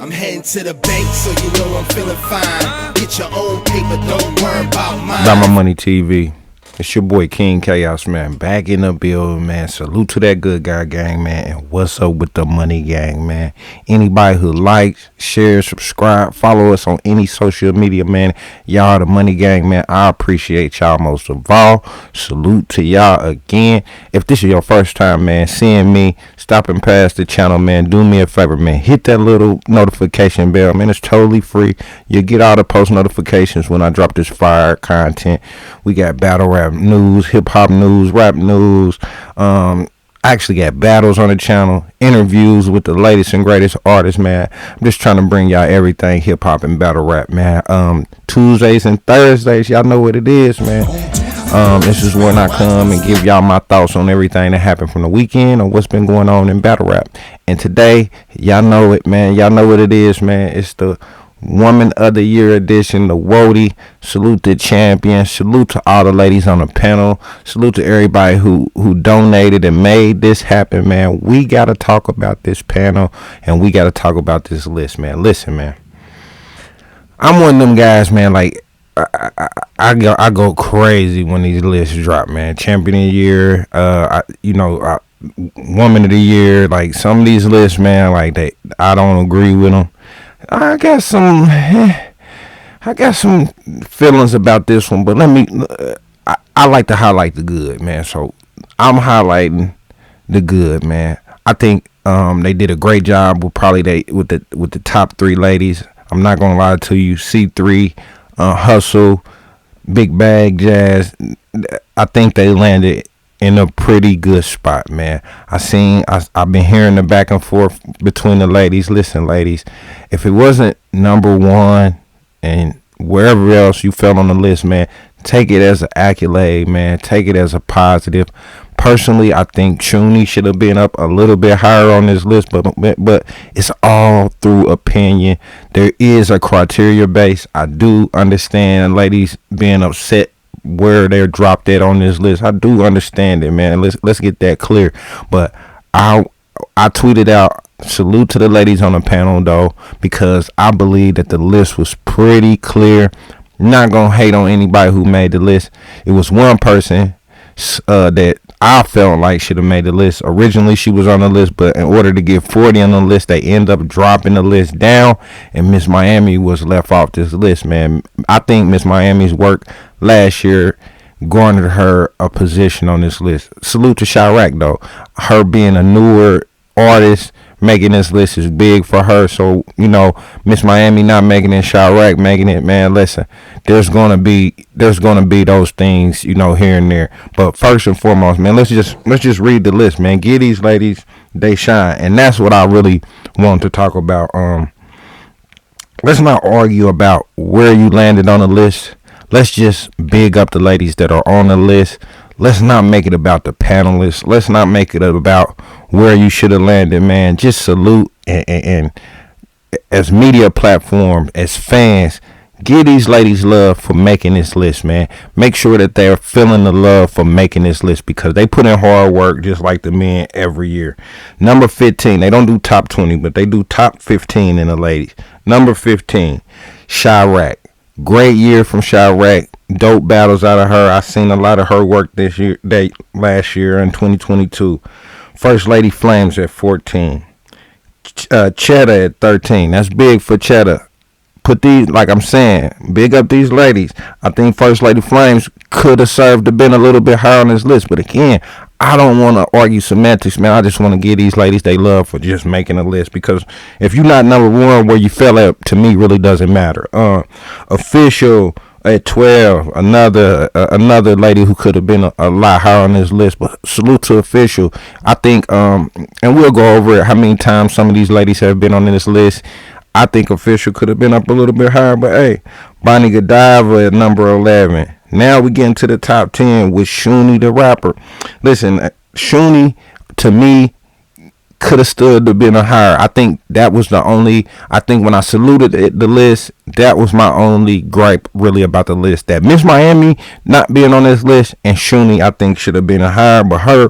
I'm heading to the bank, so you know I'm feeling fine. Get your own paper, don't worry about mine. BMMTv. It's your boy King Chaos, man. Back in the building, man. Salute to that good guy gang, man. And what's up with the money gang, man? Anybody who likes, shares, subscribe, follow us on any social media, man. Y'all the money gang, man. I appreciate y'all most of all. Salute to y'all again. If this is your first time, man, seeing me, stopping past the channel, man, do me a favor, man. Hit that little notification bell, man. It's totally free. You get all the post notifications when I drop this fire content. We got battle rap news, hip-hop news, rap news. I actually got battles on the channel, interviews with the latest and greatest artists, man. I'm just trying to bring y'all everything hip-hop and battle rap, man. Tuesdays and Thursdays, y'all know what it is, man. This is when I come and give y'all my thoughts on everything that happened from the weekend or what's been going on in battle rap. And today, y'all know it, man. Y'all know what it is, man. It's the Woman of the Year edition, the WOTY Salute the champion. Salute to all the ladies on the panel. Salute to everybody who donated and made this happen, man. We got to talk about this panel and we got to talk about this list, man. Listen, man. I'm one of them guys, man, like I go crazy when these lists drop, man. Champion of the Year, Woman of the Year, like some of these lists, man, like I don't agree with them. I got some feelings about this one, but I like to highlight the good, man. So I'm highlighting the good, man. I think they did a great job with with the top three ladies. I'm not gonna lie to you. C3, Hustle, Big Bag, Jazz. I think they landed in a pretty good spot, man. I've been hearing the back and forth between the ladies. Listen, ladies, if it wasn't number one and wherever else you fell on the list, man, take it as an accolade, man. Take it as a positive. Personally, I think ShooShooed should have been up a little bit higher on this list, but it's all through opinion. There is a criteria base. I do understand ladies being upset where they're dropped at on this list. I do understand it, man. Let's get that clear. But I tweeted out, salute to the ladies on the panel though, because I believe that the list was pretty clear. Not gonna hate on anybody who made the list. It was one person that I felt like should have made the list. Originally she was on the list, but in order to get 40 on the list, they end up dropping the list down, and Miss Miami was left off this list, man. I think Miss Miami's work last year garnered her a position on this list. Salute to Chirac though. Her being a newer artist, making this list is big for her. So, Miss Miami not making it, Chirac making it, man. Listen, there's gonna be those things, here and there. But first and foremost, man, let's just read the list, man. Give these ladies they shine, and that's what I really want to talk about. Let's not argue about where you landed on the list. Let's just big up the ladies that are on the list. Let's not make it about the panelists. Let's not make it about where you should have landed, man. Just salute and as media platform, as fans, give these ladies love for making this list, man. Make sure that they're feeling the love for making this list because they put in hard work just like the men every year. Number 15, they don't do top 20, but they do top 15 in the ladies. Number 15, Chirac. Great year from Chirac. Dope battles out of her. I seen a lot of her work last year in 2022. First Lady Flames at 14. Cheddar at 13. That's big for Cheddar. Put these, like I'm saying, big up these ladies. I think First Lady Flames could have served to been a little bit higher on this list. But again, I don't want to argue semantics, man. I just want to give these ladies they love for just making a list. Because if you're not number one where you fell at, to me, really doesn't matter. Official at 12, another lady who could have been a lot higher on this list. But salute to Official. I think, and we'll go over it, how many times some of these ladies have been on this list. I think Official could have been up a little bit higher, but hey, Bonnie Godiva at number 11. Now we get into the top 10 with ShooShooed the rapper. Listen, ShooShooed to me could have stood to been a higher. I think that was the only. I think when I saluted the list, that was my only gripe really about the list. That Miss Miami not being on this list and ShooShooed I think should have been a higher, but her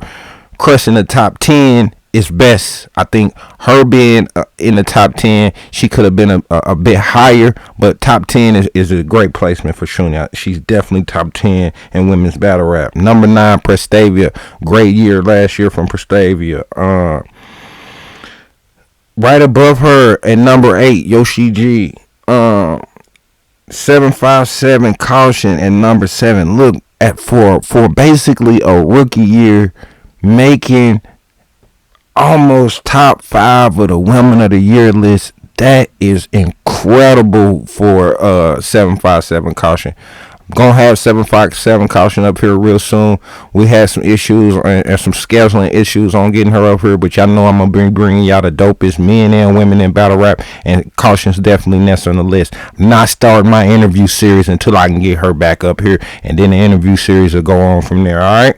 crushing the top 10 it's best. I think her being in the top 10, she could have been a bit higher, but top 10 is a great placement for Shuni. She's definitely top 10 in women's battle rap. Number 9, Prestavia. Great year last year from Prestavia. Right above her at number 8, Yoshi G. 757 Caution at number 7. Look at for basically a rookie year, making almost top 5 of the Women of the Year list. That is incredible for 757 Caution. Gonna have 757 Caution up here real soon. We had some issues and some scheduling issues on getting her up here, but y'all know I'm gonna be bringing y'all the dopest men and women in battle rap, and Caution's definitely next on the list. Not starting my interview series until I can get her back up here, and then the interview series will go on from there. All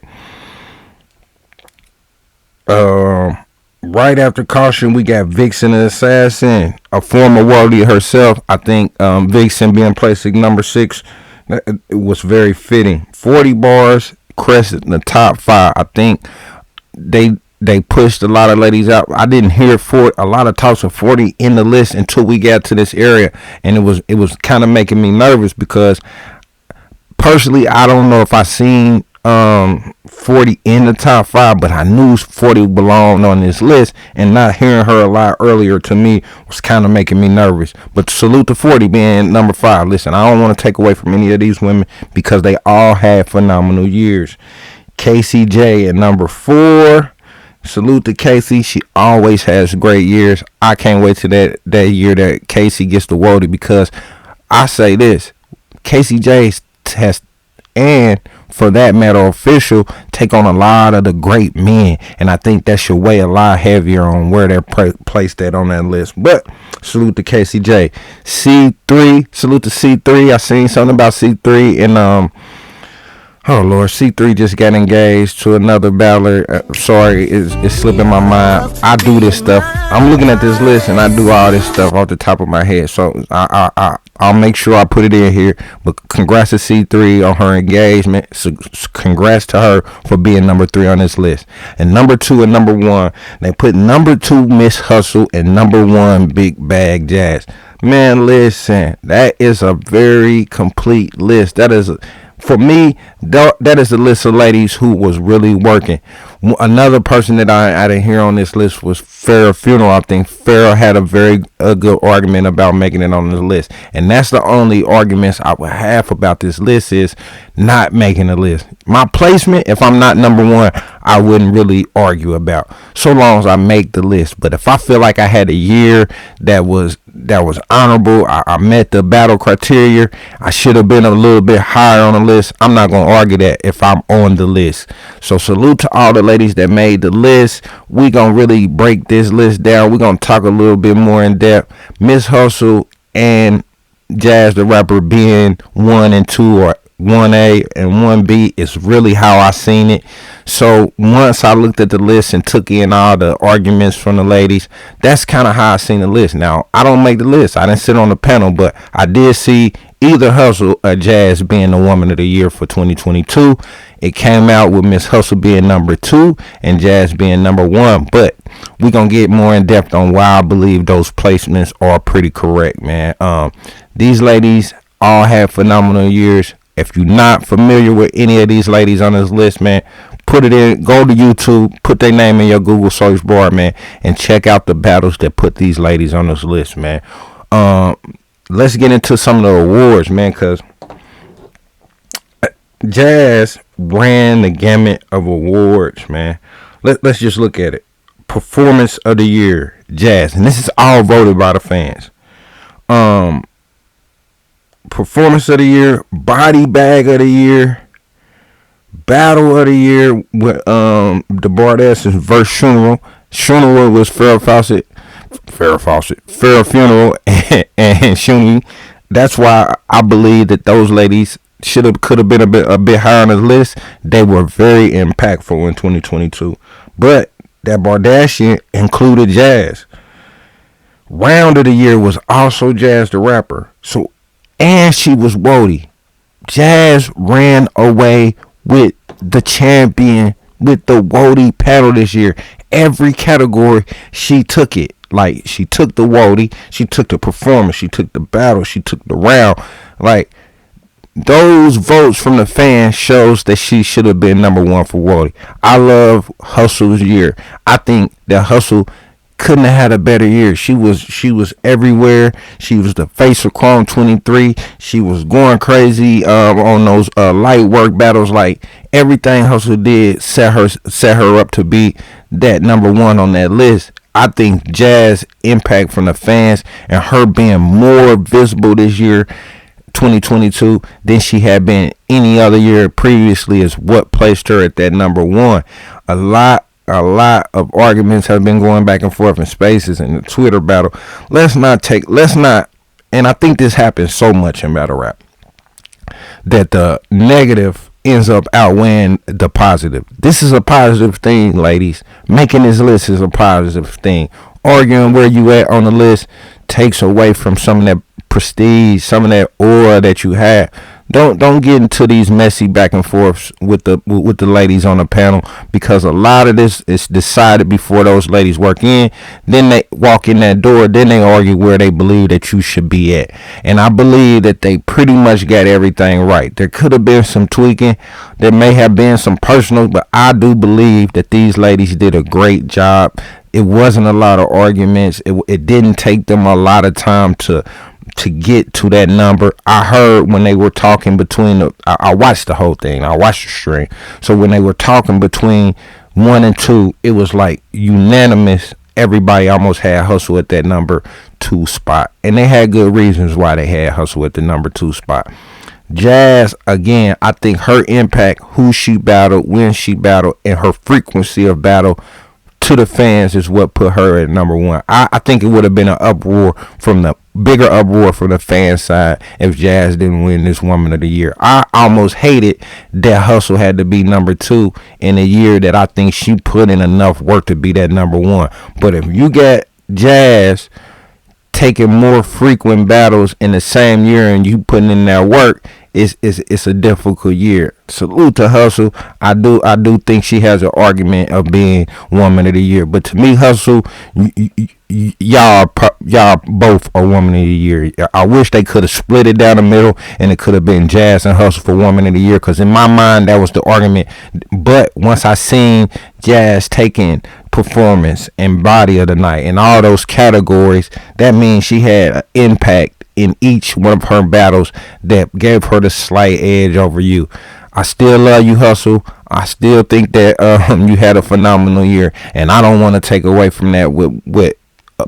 right. Right after Caution, we got Vixen the Assassin, a former worldie herself. I think Vixen being placed at number 6, it was very fitting. 40 bars, crested in the top 5. I think they pushed a lot of ladies out. I didn't hear a lot of talks of 40 in the list until we got to this area, and it was kind of making me nervous because personally, I don't know if I seen 40 in the top 5, but I knew 40 belonged on this list, and not hearing her a lot earlier to me was kind of making me nervous. But salute to 40 being number 5. Listen, I don't want to take away from any of these women because they all had phenomenal years. Casey J at number 4. Salute to Casey. She always has great years. I can't wait to that year that Casey gets the WOTY, because I say this, Casey J has, and for that matter, official, take on a lot of the great men, and I think that should weigh a lot heavier on where they're placed at on that list. But salute to KCJ. C3, salute to C3. I seen something about C3 and oh Lord, C3 just got engaged to another battler. Sorry, it's slipping my mind. I do this stuff. I'm looking at this list and I do all this stuff off the top of my head. So I'll make sure I put it in here. But congrats to C3 on her engagement. So congrats to her for being number 3 on this list. And number 2 and number 1, they put number 2 Miss Hustle and number 1 Big Bag Jazz. Man, listen, that is a very complete list. That is for me, that is a list of ladies who was really working. Another person that I didn't hear on this list was Farrah Funeral. I think Farrah had a good argument about making it on the list. And that's the only arguments I would have about this list, is not making the list. My placement, if I'm not number 1, I wouldn't really argue about, so long as I make the list. But if I feel like I had a year that was honorable, I met the battle criteria, I should have been a little bit higher on the list, I'm not going to argue that if I'm on the list. So salute to all the ladies that made the list. We going to really break this list down. We're going to talk a little bit more in depth. Miss Hustle and Jazz the Rapper being 1 and 2, or 1A and 1B, is really how I seen it. So once I looked at the list and took in all the arguments from the ladies, that's kind of how I seen the list. Now, I don't make the list, I didn't sit on the panel, but I did see either Hustle or Jazz being the Woman of the Year for 2022. It came out with Miss Hustle being number 2 and Jazz being number 1, but we're gonna get more in depth on why I believe those placements are pretty correct, man. These ladies all have phenomenal years. If you're not familiar with any of these ladies on this list, man, put it in, go to YouTube, put their name in your Google search bar, man, and check out the battles that put these ladies on this list, man. Let's get into some of the awards, man, because Jazz ran the gamut of awards, man. Let's just look at it. Performance of the Year, Jazz, and this is all voted by the fans. Performance of the Year, Body Bag of the Year, Battle of the Year with the Bardesses versus Funeral. Funeral was Farrah Funeral and Shuni. That's why I believe that those ladies could have been a bit higher on the list. They were very impactful in 2022. But that Bardashian included Jazz. Round of the Year was also Jazz the Rapper. So, and she was WOTY. Jazz ran away with the champion with the WOTY panel this year. Every category she took it. Like, she took the WOTY, she took the performance, she took the battle, she took the round. Like, those votes from the fans shows that she should have been number one for WOTY. I love Hustle's year. I think that Hustle couldn't have had a better year. She was everywhere. She was the face of Chrome 23. She was going crazy on those light work battles. Like, everything Hustle did set her up to be that number one on that list. I think Jazz impact from the fans and her being more visible this year, 2022, than she had been any other year previously is what placed her at that number one. A lot of arguments have been going back and forth in spaces in the Twitter battle. And I think this happens so much in battle rap that the negative ends up outweighing the positive. This is a positive thing, ladies. Making this list is a positive thing. Arguing where you at on the list takes away from some of that prestige, some of that aura that you have. Don't get into these messy back and forths with the ladies on the panel, because a lot of this is decided before those ladies work in. Then they walk in that door, then they argue where they believe that you should be at. And I believe that they pretty much got everything right. There could have been some tweaking, there may have been some personal, but I do believe that these ladies did a great job. It wasn't a lot of arguments. It didn't take them a lot of time to get to that number. I heard when they were talking between I watched the whole thing. I watched the string. So when they were talking between 1 and 2, it was like unanimous. Everybody almost had Hustle at that number 2 spot. And they had good reasons why they had Hustle at the number 2 spot. Jazz, again, I think her impact, who she battled, when she battled, and her frequency of battle to the fans is what put her at number 1. I think it would have been an uproar from the bigger uproar from the fan side if Jazz didn't win this Woman of the Year. I almost hated that Hustle had to be number 2 in a year that I think she put in enough work to be that number 1. But if you get Jazz taking more frequent battles in the same year and you putting in that work, it's a difficult year. Salute to Hustle. I do think she has an argument of being Woman of the Year. But to me, Hustle, y'all both are Woman of the Year. I wish they could have split it down the middle and it could have been Jazz and Hustle for Woman of the Year, because in my mind that was the argument. But once I seen Jazz taking performance and body of the night and all those categories, that means she had an impact in each one of her battles that gave her the slight edge over you. I still love you, Hustle. I still think that you had a phenomenal year, and I don't want to take away from that with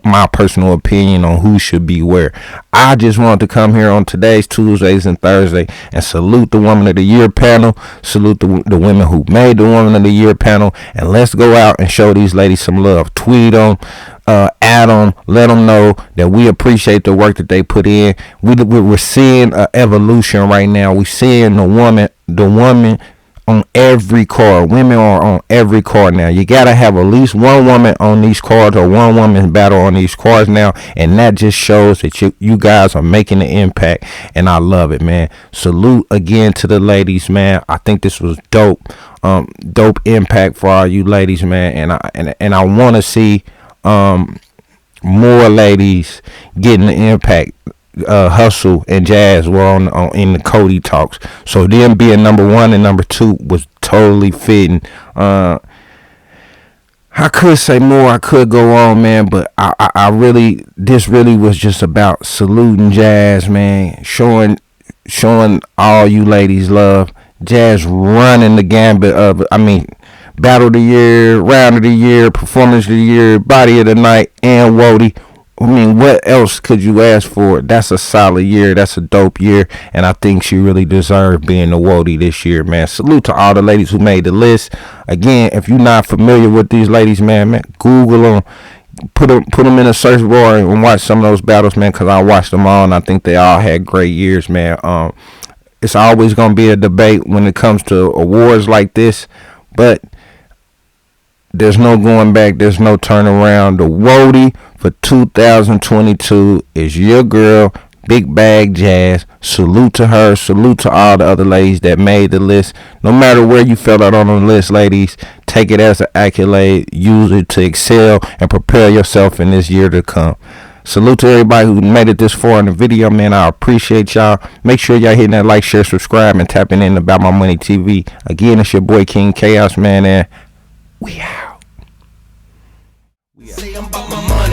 my personal opinion on who should be where. I just wanted to come here on today's Tuesdays and Thursday and salute the Woman of the Year panel, salute the women who made the Woman of the Year panel, and let's go out and show these ladies some love. Tweet them, add them, let them know that we appreciate the work that they put in. We're seeing an evolution right now. We're seeing the woman on every card. Women are on every card now. You gotta have at least one woman on these cards or one woman battle on these cards now, and that just shows that you guys are making an impact, and I love it, man. Salute again to the ladies, man. I think this was dope impact for all you ladies, man, and I want to see more ladies getting the impact. Hustle and Jazz were on in the Cody talks, so them being number 1 and number 2 was totally fitting. I could say more, I could go on, man, but this really was just about saluting Jazz, man, showing all you ladies love. Jazz running the gambit of, battle of the year, round of the year, performance of the year, body of the night, and WOTY. What else could you ask for? That's a solid year. That's a dope year. And I think she really deserved being the WOTY this year, man. Salute to all the ladies who made the list. Again, if you're not familiar with these ladies, man, Google them. Put them in a search bar and watch some of those battles, man, because I watched them all, and I think they all had great years, man. It's always going to be a debate when it comes to awards like this, but there's no going back. There's no turning around. The WOTY for 2022 is your girl, Big Bag Jazz. Salute to her. Salute to all the other ladies that made the list. No matter where you fell out on the list, ladies, take it as an accolade, use it to excel and prepare yourself in this year to come. Salute to everybody who made it this far in the video, man. I appreciate y'all. Make sure y'all hitting that like, share, subscribe, and tapping in About My Money TV. Again, it's your boy King Chaos, man, and we out. Say I'm about my money.